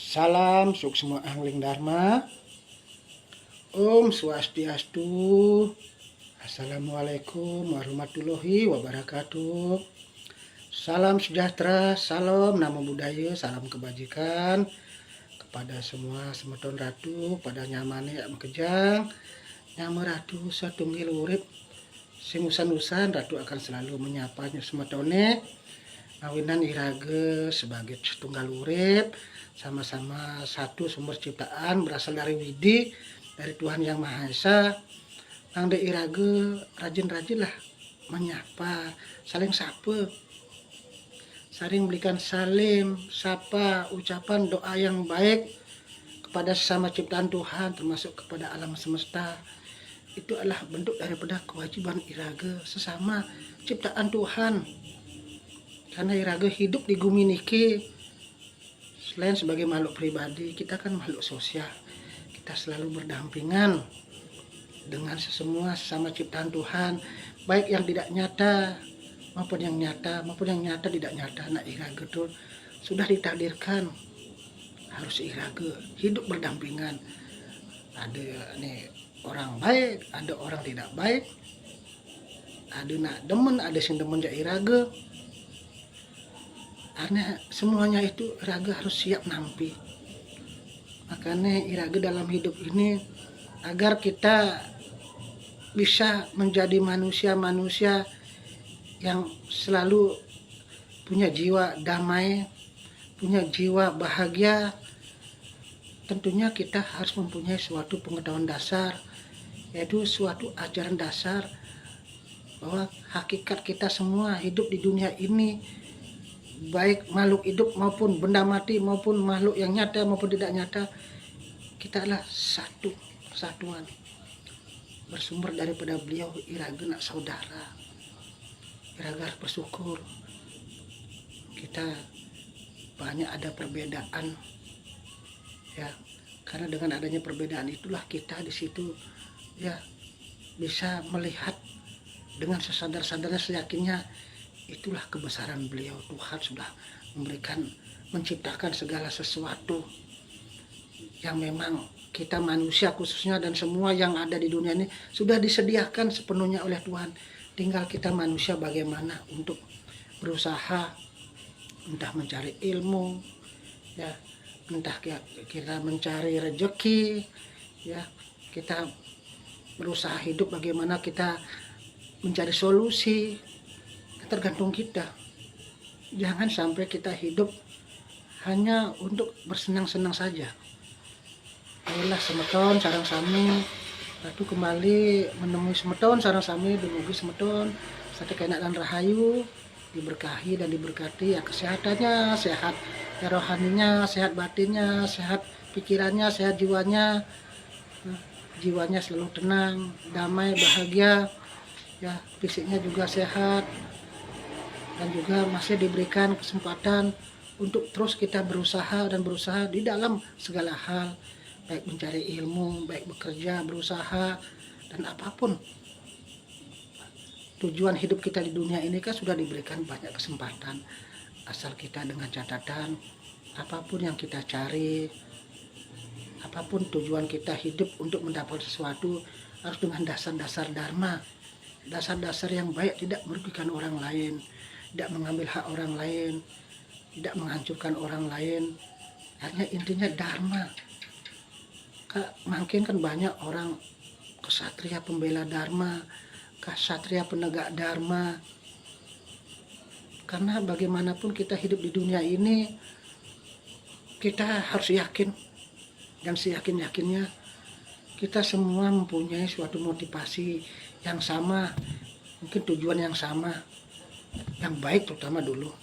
Salam suksma angling dharma. Om Swastiastu. Assalamualaikum warahmatullahi wabarakatuh. Salam sejahtera, salam namo buddhaya, salam kebajikan kepada semua semeton ratu, pada nyamane kejang, nyama ratu satunggil urip sing usan-usan ratu akan selalu menyapanya semetone. Awinan irage sebagai tunggal urip, sama-sama satu sumber ciptaan berasal dari Widi, dari Tuhan Yang Maha Esa. Angde irage rajin-rajinlah menyapa, saling sapa, saling berikan salim, sapa, ucapan doa yang baik kepada sesama ciptaan Tuhan, termasuk kepada alam semesta. Itu adalah bentuk daripada kewajiban irage sesama ciptaan Tuhan. Karena irage hidup di bumi niki, selain sebagai makhluk pribadi, kita kan makhluk sosial. Kita selalu berdampingan dengan semua sesama ciptaan Tuhan, baik yang tidak nyata maupun yang nyata tidak nyata. Nah, irage itu sudah ditakdirkan harus irage hidup berdampingan. Ada nih orang baik, ada orang tidak baik, ada nak demen, ada sing demen ja irage. Karena semuanya itu irage harus siap nampi. Makanya irage dalam hidup ini agar kita bisa menjadi manusia-manusia yang selalu punya jiwa damai, punya jiwa bahagia. Tentunya kita harus mempunyai suatu pengetahuan dasar, yaitu suatu ajaran dasar bahwa hakikat kita semua hidup di dunia ini, baik makhluk hidup maupun benda mati maupun makhluk yang nyata maupun tidak nyata, kita adalah satu kesatuan, bersumber daripada beliau irage nak saudara. Irage harus bersyukur kita banyak ada perbedaan, ya, karena dengan adanya perbedaan itulah kita di situ ya bisa melihat dengan sesadar-sadarnya, seyakinnya itulah kebesaran beliau. Tuhan sudah memberikan, menciptakan segala sesuatu yang memang kita manusia khususnya dan semua yang ada di dunia ini sudah disediakan sepenuhnya oleh Tuhan. Tinggal kita manusia bagaimana untuk berusaha, entah mencari ilmu, ya, entah kita mencari rezeki, ya, kita berusaha hidup bagaimana kita mencari solusi. Tergantung kita. Jangan sampai kita hidup hanya untuk bersenang-senang saja. Ayolah semeton sareng sami ratu kembali menemui semeton sareng sami dumugi semeton sate kena dan rahayu, diberkahi dan diberkati ya, kesehatannya sehat, ya rohaninya sehat, batinnya sehat, pikirannya sehat, jiwanya selalu tenang, damai, bahagia, ya, fisiknya juga sehat, dan juga masih diberikan kesempatan untuk terus kita berusaha di dalam segala hal, baik mencari ilmu, baik bekerja, berusaha, dan apapun tujuan hidup kita di dunia ini kan sudah diberikan banyak kesempatan, asal kita dengan catatan apapun yang kita cari, apapun tujuan kita hidup untuk mendapatkan sesuatu harus dengan dasar-dasar dharma, dasar-dasar yang baik, tidak merugikan orang lain, tidak mengambil hak orang lain, tidak menghancurkan orang lain. Hanya intinya dharma. Makin kan banyak orang kesatria pembela dharma, kesatria penegak dharma. Karena bagaimanapun kita hidup di dunia ini, kita harus yakin dan seyakin-yakinnya kita semua mempunyai suatu motivasi yang sama, mungkin tujuan yang sama, yang baik terutama dulu.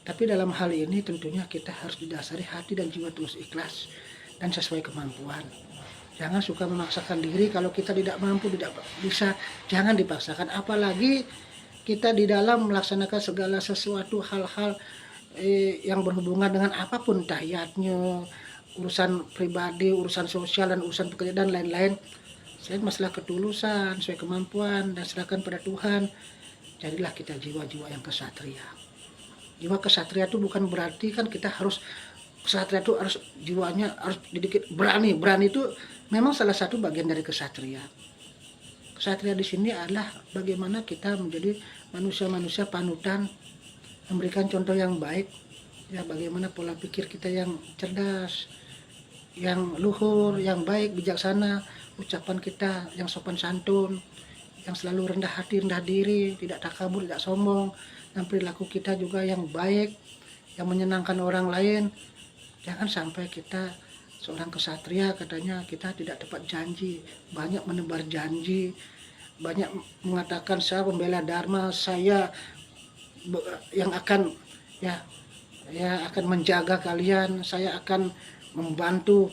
Tapi dalam hal ini tentunya kita harus didasari hati dan jiwa tulus ikhlas dan sesuai kemampuan. Jangan suka memaksakan diri kalau kita tidak mampu, tidak bisa, jangan dipaksakan. Apalagi kita di dalam melaksanakan segala sesuatu hal-hal yang berhubungan dengan apapun, tahiyatnya, urusan pribadi, urusan sosial, dan urusan pekerjaan dan lain-lain. Selain masalah ketulusan, sesuai kemampuan, dan serahkan pada Tuhan. Jadilah kita jiwa-jiwa yang kesatria. Jiwa kesatria itu bukan berarti kan kita harus Kesatria itu harus jiwanya harus dididik berani. Berani itu memang salah satu bagian dari kesatria. Kesatria di sini adalah bagaimana kita menjadi manusia-manusia panutan, memberikan contoh yang baik, ya bagaimana pola pikir kita yang cerdas, yang luhur, yang baik, bijaksana, ucapan kita yang sopan santun, yang selalu rendah hati, rendah diri, tidak takabur, tidak sombong, dan perilaku kita juga yang baik, yang menyenangkan orang lain. Jangan sampai kita seorang kesatria katanya kita tidak tepat janji, banyak menebar janji, banyak mengatakan saya pembela Dharma, saya yang akan akan menjaga kalian, saya akan membantu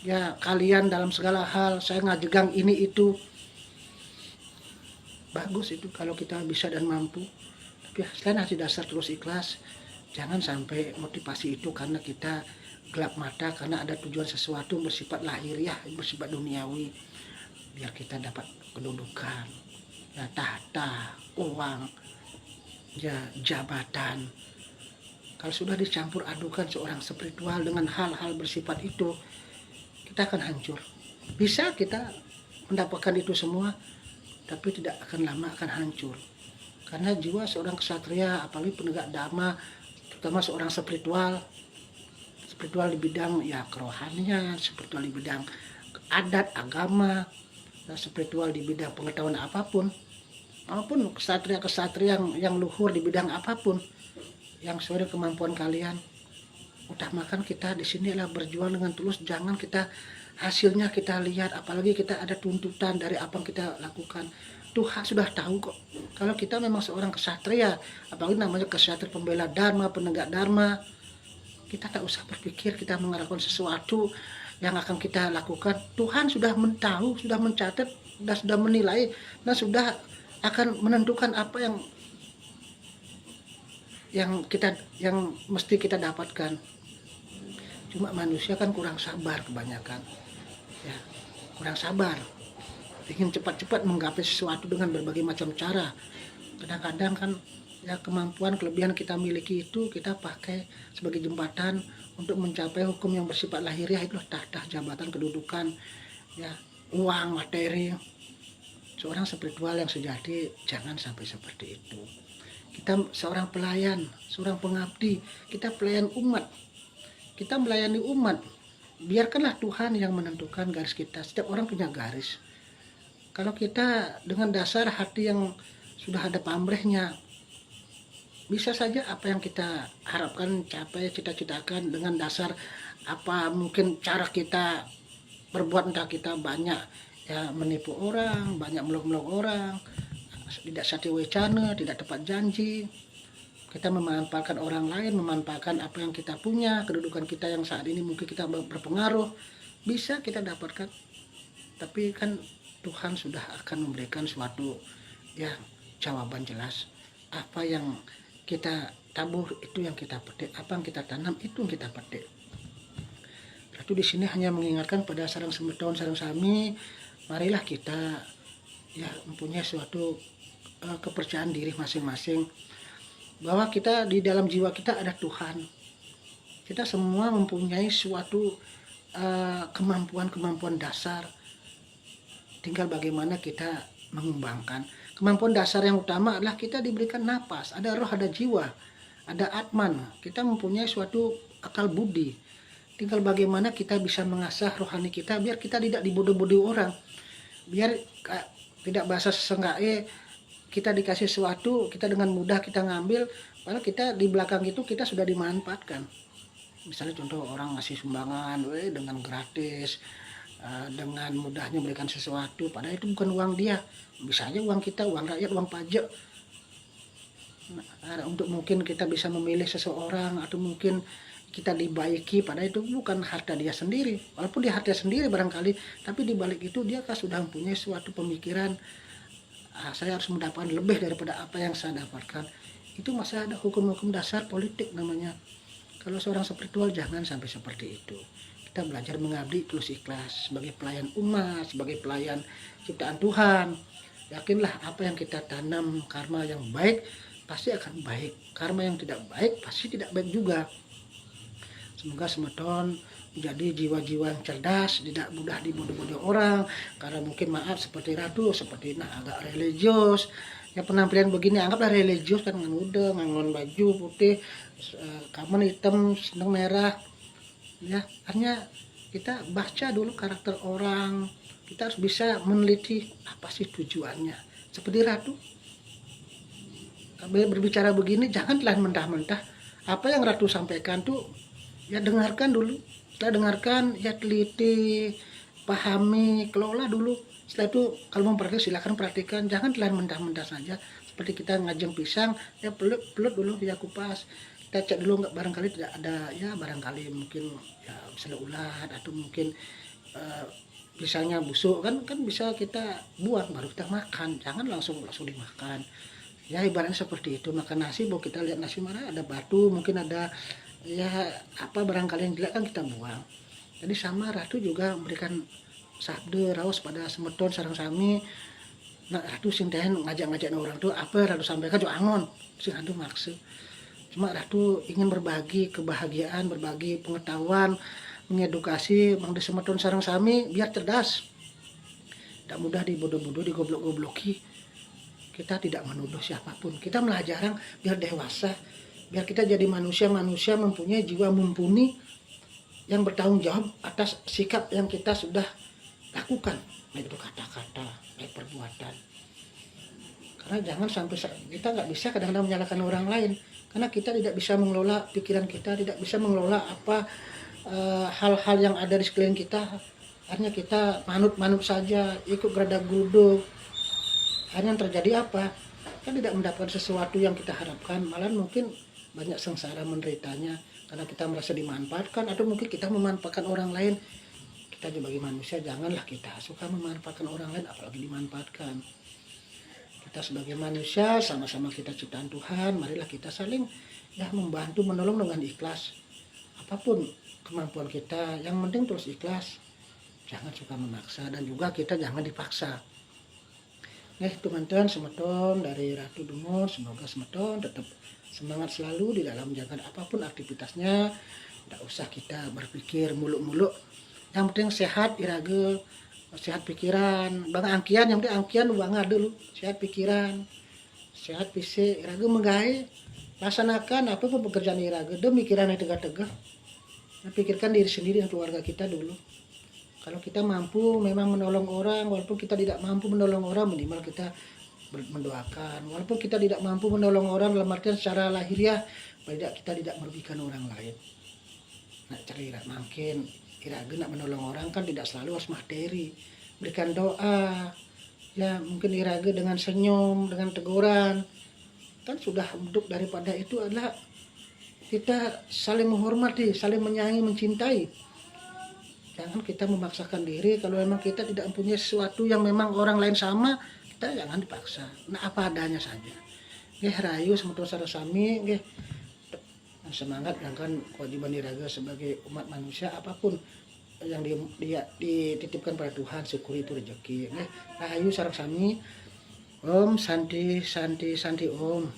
ya kalian dalam segala hal, saya ngajegang ini itu. Bagus itu kalau kita bisa dan mampu. Tapi selain hati dasar terus ikhlas, jangan sampai motivasi itu karena kita gelap mata karena ada tujuan sesuatu bersifat lahiriah, bersifat duniawi, biar kita dapat kedudukan, ya tahta, uang, ya jabatan. Kalau sudah dicampur adukan seorang spiritual dengan hal-hal bersifat itu, kita akan hancur. Bisa kita mendapatkan itu semua, tapi tidak akan lama akan hancur. Karena jiwa seorang kesatria, apalagi penegak dharma, terutama seorang spiritual di bidang ya kerohanian, spiritual di bidang adat, agama, dan spiritual di bidang pengetahuan apapun, maupun kesatria yang luhur di bidang apapun, yang sesuai dengan kemampuan kalian. Utamakan kita di sini adalah berjuang dengan tulus, jangan kita hasilnya kita lihat, apalagi kita ada tuntutan dari apa yang kita lakukan. Tuhan sudah tahu kok, kalau kita memang seorang kesatria, apalagi namanya kesatria pembela dharma, penegak dharma, kita tak usah berpikir kita mengharapkan sesuatu yang akan kita lakukan. Tuhan sudah tahu, sudah mencatat, dan sudah menilai, dan sudah akan menentukan apa yang mesti kita dapatkan. Cuma manusia kan kurang sabar kebanyakan, ya kurang sabar, ingin cepat-cepat menggapai sesuatu dengan berbagai macam cara. Kadang-kadang kan ya kemampuan kelebihan kita miliki itu kita pakai sebagai jembatan untuk mencapai hukum yang bersifat lahiriah, itu tahta, jabatan, kedudukan, ya uang, materi. Seorang spiritual yang sejati jangan sampai seperti itu. Kita seorang pelayan, seorang pengabdi, kita pelayan umat, kita melayani umat. Biarkanlah Tuhan yang menentukan garis kita. Setiap orang punya garis. Kalau kita dengan dasar hati yang sudah ada pamrihnya, bisa saja apa yang kita harapkan, capai, cita-citakan dengan dasar apa mungkin cara kita berbuat, entah kita banyak ya menipu orang, banyak meluk-meluk orang, tidak sati wecana, tidak tepat janji, kita memanfaatkan orang lain, memanfaatkan apa yang kita punya, kedudukan kita yang saat ini mungkin kita berpengaruh, bisa kita dapatkan. Tapi kan Tuhan sudah akan memberikan suatu ya jawaban jelas. Apa yang kita tabur itu yang kita petik, apa yang kita tanam itu yang kita petik. Lalu di sini hanya mengingatkan pada sarang sembeton, sarang sami, marilah kita ya mempunyai suatu kepercayaan diri masing-masing, bahwa kita di dalam jiwa kita ada Tuhan. Kita semua mempunyai suatu kemampuan dasar, tinggal bagaimana kita mengembangkan. Kemampuan dasar yang utama adalah kita diberikan napas, ada roh, ada jiwa, ada atman. Kita mempunyai suatu akal budi. Tinggal bagaimana kita bisa mengasah rohani kita biar kita tidak dibodoh-bodohi orang. Biar tidak bahasa sesenggae, kita dikasih sesuatu, kita dengan mudah kita ngambil, padahal kita di belakang itu kita sudah dimanfaatkan. Misalnya contoh orang ngasih sumbangan dengan gratis, dengan mudahnya memberikan sesuatu, padahal itu bukan uang dia, bisa aja uang kita, uang rakyat, uang pajak. Nah, untuk mungkin kita bisa memilih seseorang atau mungkin kita dibaiki, padahal itu bukan harta dia sendiri, walaupun dia harta sendiri barangkali, tapi di balik itu dia kan sudah mempunyai suatu pemikiran, saya harus mendapatkan lebih daripada apa yang saya dapatkan. Itu masih ada hukum-hukum dasar politik namanya. Kalau seorang spiritual jangan sampai seperti itu. Kita belajar mengabdi tulus ikhlas sebagai pelayan umat, sebagai pelayan ciptaan Tuhan. Yakinlah apa yang kita tanam, karma yang baik pasti akan baik, karma yang tidak baik pasti tidak baik juga. Semoga semeton menjadi jiwa-jiwa yang cerdas, tidak mudah dibodoh-bodoh orang. Karena mungkin maaf seperti Ratu, seperti agak religius. Ya penampilan begini anggaplah religius kan, ngan udah ngangon baju putih, kamen hitam, seneng merah. Ya, hanya kita baca dulu karakter orang. Kita harus bisa meneliti apa sih tujuannya. Seperti Ratu, berbicara begini jangan telan mentah-mentah. Apa yang Ratu sampaikan tuh ya dengarkan dulu. Setelah dengarkan ya teliti, pahami, kelola dulu. Setelah itu kalau mau praktik silakan praktikan, jangan telan mentah-mentah saja. Seperti kita ngajeng pisang, ya pelut dulu ya kupas. Kita cek dulu nggak barangkali tidak ada, ya barangkali mungkin ya misalnya ulat atau mungkin pisangnya busuk kan bisa kita buang baru kita makan, jangan langsung dimakan. Ya ibaratnya seperti itu, makan nasi bahwa kita lihat nasi mana ada batu, mungkin ada ya apa barangkali yang jelek kan kita buang. Jadi sama Ratu juga memberikan sabda raos pada semeton sareng sami. Nah Ratu sing tehen ngajak-ngajak orang tuh apa Ratu sampaikan jo angon sing anu maksud. Cuma Ratu ingin berbagi kebahagiaan, berbagi pengetahuan, mengedukasi mang semeton sareng sami biar cerdas. Tidak mudah dibodoh-bodoh, digoblok-gobloki. Kita tidak menuduh siapapun, kita belajar biar dewasa, biar kita jadi manusia mempunyai jiwa mumpuni yang bertanggung jawab atas sikap yang kita sudah lakukan, baik itu kata-kata, baik perbuatan. Karena jangan sampai kita nggak bisa kadang-kadang menyalahkan orang lain, karena kita tidak bisa mengelola pikiran kita, tidak bisa mengelola apa hal-hal yang ada di sekeliling kita. Hanya kita manut-manut saja, ikut gerada-geruduk. Hanya yang terjadi apa? Kan tidak mendapatkan sesuatu yang kita harapkan, malah mungkin banyak sengsara menderitanya karena kita merasa dimanfaatkan, atau mungkin kita memanfaatkan orang lain. Kita sebagai manusia janganlah kita suka memanfaatkan orang lain, apalagi dimanfaatkan. Kita sebagai manusia sama-sama kita ciptaan Tuhan, marilah kita saling ya membantu menolong dengan ikhlas. Apapun kemampuan kita, yang penting terus ikhlas. Jangan suka memaksa, dan juga kita jangan dipaksa. Teman-teman semeton dari Ratu Dumur, semoga semeton tetap semangat selalu di dalam menjalankan apapun aktivitasnya. Tidak usah kita berpikir muluk-muluk. Yang penting sehat iraga, sehat pikiran. Bang angkian yang penting angkian bang dulu. Sehat pikiran, sehat fisik, iraga menggawe. Laksanakan apapun pekerjaan iraga, demikiran yang tegak-tegak. Pikirkan diri sendiri dan keluarga kita dulu. Kalau kita mampu memang menolong orang, walaupun kita tidak mampu menolong orang, minimal kita mendoakan. Walaupun kita tidak mampu menolong orang dalam artian secara lahiriah, kita tidak merugikan orang lain. Nah, cara mungkin iraga nak menolong orang kan tidak selalu harus materi. Berikan doa, ya mungkin iraga dengan senyum, dengan teguran. Kan sudah bentuk daripada itu adalah kita saling menghormati, saling menyayangi, mencintai. Jangan kita memaksakan diri. Kalau memang kita tidak mempunyai sesuatu yang memang orang lain sama, kita jangan dipaksa. Nah apa adanya saja. Rayu semeton sarasami, semangat dengan kewajiban iraga sebagai umat manusia, apapun yang dititipkan pada Tuhan, syukuri itu rezeki. Rayu sarasami. Om Santi Santi Santi Om.